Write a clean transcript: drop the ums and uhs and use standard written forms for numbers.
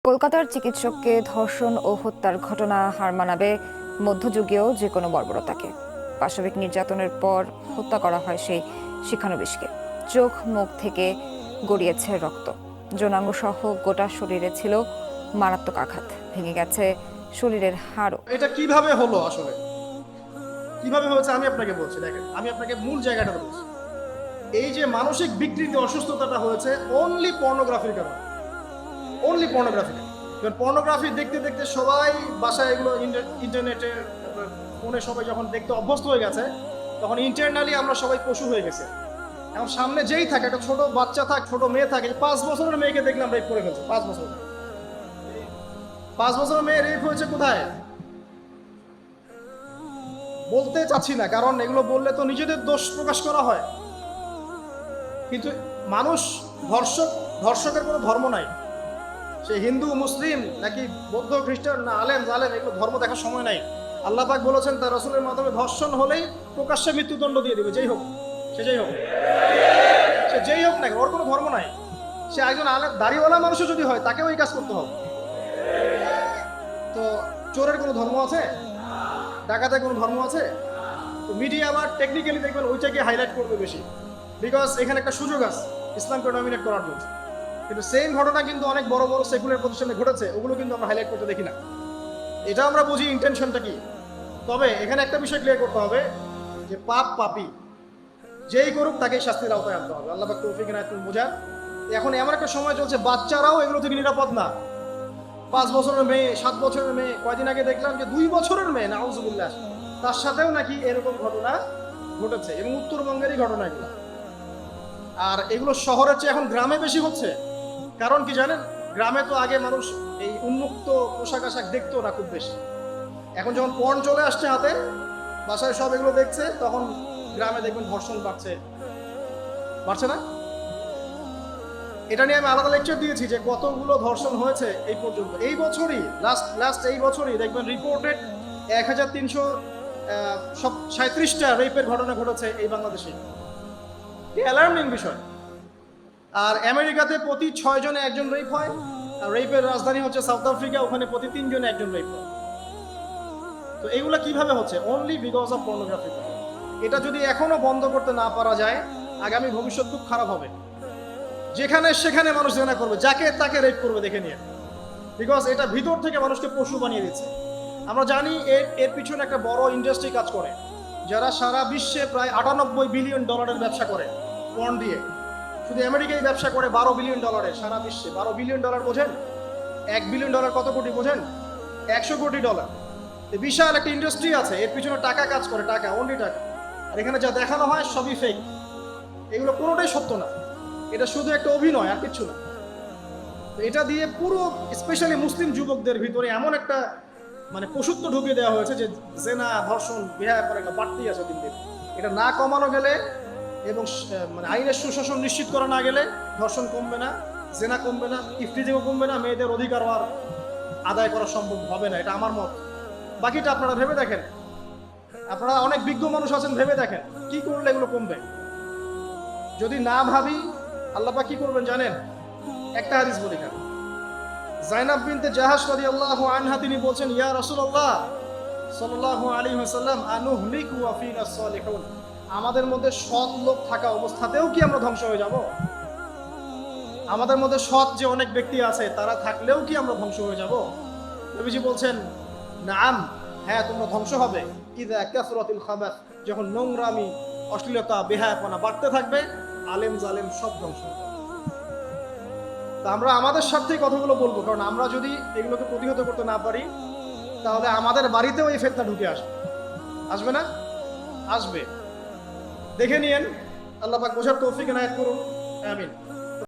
কলকাতার চিকিৎসককে ধর্ষণ ও হত্যার ঘটনা হার মানাবে মধ্যযুগীয় যে কোনো বর্বরতাকে। পাশবিক নির্যাতনের পর হত্যা করা হয় সেই শিক্ষানবিশকে। চোখ মুখ থেকে গড়িয়েছে রক্ত, যৌনাঙ্গ সহ গোটা শরীরে ছিল মারাত্মক আঘাত, ভেঙে গেছে শরীরের হাড়ও। এটা কিভাবে হলো, আসলে কিভাবে হয়েছে আমি আপনাকে বলছি। দেখেন, আমি আপনাকে মূল জায়গাটা বলছি। এই যে মানসিক বিকৃতি, অসুস্থতাটা হয়েছে অনলি পর্নোগ্রাফির কারণে, অনলি পর্নোগ্রাফি। পর্নোগ্রাফি দেখতে দেখতে সবাই বাসায় এগুলো ইন্টারনেটে ফোনে সবাই যখন দেখতে অভ্যস্ত হয়ে গেছে, তখন ইন্টারনালি আমরা সবাই পশু হয়ে গেছে। এখন সামনে যেই থাকে, একটা ছোট বাচ্চা থাক, ছোট মেয়ে থাকে, 5 বছরের মেয়েকে দেখলাম রেপ করে ফেলছে। 5 বছরের মেয়ে রেপ হয়েছে কোথায় বলতে চাচ্ছি না, কারণ এগুলো বললে তো নিজেদের দোষ প্রকাশ করা হয়। কিন্তু মানুষ ধর্ষকের কোনো ধর্ম নাই। সে হিন্দু, মুসলিম, নাকি বৌদ্ধ, খ্রিস্টান, না আলেম জালেম, এগুলো ধর্ম দেখার সময় নাই। আল্লাহ পাক বলেছেন তার রাসূলের মাধ্যমে ধর্ষণ হলেই প্রকাশ্যে মৃত্যুদণ্ড দিয়ে দিবে, যেই হোক সে যেই হোক না, ওর কোনো ধর্ম নাই। সে একজন আলেম দাড়িওয়ালা মানুষও যদি হয়, তাকেও এই কাজ করতে হবে। তো চোরের কোনো ধর্ম আছে? ডাকাতের কোনো ধর্ম আছে? তো মিডিয়া আবার টেকনিক্যালি দেখবেন ওইটাকে হাইলাইট করবে বেশি, বিকজ এখানে একটা সুযোগ আছে ইসলামকে ডমিনেট করার জন্য। কিন্তু সেম ঘটনা কিন্তু অনেক বড় বড় সেকুলার প্রতিষ্ঠানে ঘটেছে, ওগুলো কিন্তু আমরা হাইলাইট করতে দেখি না। এটা আমরা বুঝি ইন্টেনশনটা কি। তবে এখানে একটা বিষয় ক্লিয়ার করতে হবে যে পাপী যেই করুক তাকেই শাস্তির আওতায় আনতে হবে। আল্লাহ পাক তৌফিক এনায়েত করুন বোঝার। এখন এমন একটা সময় চলছে, বাচ্চারাও এগুলো থেকে নিরাপদ না। 5 বছরের মেয়ে, 7 বছরের মেয়ে, কয়দিন আগে দেখলাম যে 2 বছরের মেয়ে, নাউজুবিল্লাহ, তার সাথেও নাকি এরকম ঘটনা ঘটেছে, এবং উত্তরবঙ্গেরই ঘটনা এগুলো। আর এগুলো শহরের চেয়ে এখন গ্রামে বেশি হচ্ছে। কারণ কি জানেন, গ্রামে তো আগে মানুষ এই উন্মুক্ত পোশাক আশাক দেখতো না খুব বেশি। এখন যখন পর্ন চলে আসছে হাতে, বাসায় সব এগুলো দেখছে, তখন গ্রামে দেখবেন ধর্ষণ বাড়ছে না? এটা নিয়ে আমি আলাদা লেকচার দিয়েছি যে কতগুলো ধর্ষণ হয়েছে এই পর্যন্ত। এই বছরই লাস্ট এই বছরই দেখবেন রিপোর্টেড 1337টা রেপের ঘটনা ঘটেছে এই বাংলাদেশে। অ্যালার্মিং বিষয়। আর আমেরিকাতে প্রতি 6 জনে একজন রেপ হয়, আর রেপের রাজধানী হচ্ছে সাউথ আফ্রিকা, ওখানে প্রতি 3 জনে একজন রেপ হয়। তো এগুলো কিভাবে হচ্ছে? Only because of pornography. এটা যদি এখনো বন্ধ করতে না পারা যায়, আগামী ভবিষ্যৎ খুব খারাপ হবে। যেখানে সেখানে মানুষ জেনা করবে, যাকে তাকে রেপ করবে দেখে নিয়ে, বিকজ এটা ভিতর থেকে মানুষকে পশু বানিয়ে দিচ্ছে। আমরা জানি এর পিছনে একটা বড় ইন্ডাস্ট্রি কাজ করে, যারা সারা বিশ্বে প্রায় 98 বিলিয়ন ডলারের ব্যবসা করে পর্ন দিয়ে। শুধু আমেরিকায় ব্যবসা করে 12 বিলিয়ন ডলারের, সারা বিশ্বে 12 বিলিয়ন ডলার বোঝেন? 1 বিলিয়ন ডলার কত কোটি বোঝেন? 100 কোটি ডলার। বিশাল একটা ইন্ডাস্ট্রি আছে, এর পিছনে টাকা কাজ করে, টাকা, অনলি টাকা। আর এখানে যা দেখানো হয় সবই ফেক, এগুলো কোনোটাই সত্য না। এটা শুধু একটা অভিনয়, আর কিছু না। এটা দিয়ে পুরো স্পেশালি মুসলিম যুবকদের ভিতরে এমন একটা পশুত্ব ঢুকিয়ে দেওয়া হয়েছে যে জেনা, ধর্ষণ, বেহায়াপনা বাড়তেই আছে দিন দিন। এটা না কমানো গেলে এবং আইনের সুশাসন নিশ্চিত করা না গেলে ধর্ষণ কমবে না, জেনা কমবে না, ইফতিজিংও কমবে না, মেয়েদের অধিকার আর আদায় করা সম্ভব হবে না। এটা আমার মত। বাকিটা আপনারা ভেবে দেখেন, আপনারা অনেক বিজ্ঞ মানুষ আছেন, ভেবে দেখেন কি করলে এগুলো কমবে। যদি না ভাবি, আল্লাহ পাক কি করবেন জানেন? একটা হাদিস বলি কেন। যায়নাব বিনতে জাহাশ রাদিয়াল্লাহু আনহা তিনি বলছেন, ইয়া রাসূলুল্লাহ সাল্লাল্লাহু আলাইহি ওয়াসাল্লাম, আনুহলিকু ওয়া ফিনা সালিহুন, আমাদের মধ্যে সৎ লোক থাকা অবস্থাতেও কি আমরা ধ্বংস হয়ে যাব? আমাদের মধ্যে সৎ যে অনেক ব্যক্তি আছে, তারা থাকলেও কি আমরা ধ্বংস হয়ে যাব? নবীজি বলছেন, নাআম, হ্যাঁ তোমরা ধ্বংস হবে। ইযা কাসরাতিল খাবাস, যখন নোংরামি, অশ্লীলতা, বেহায়াপনা বাড়তে থাকবে, আলেম জালেম সব ধ্বংস হবে। তা আমরা আমাদের স্বার্থেই কথাগুলো বলবো, কারণ আমরা যদি এগুলোকে প্রতিহত করতে না পারি, তাহলে আমাদের বাড়িতেও এই ফিতনা ঢুকে আসবে না? আসবে। দেখে নিয়েন। আল্লাহ পাক বোঝার তৌফিক এনায়েত করুন। আমিন।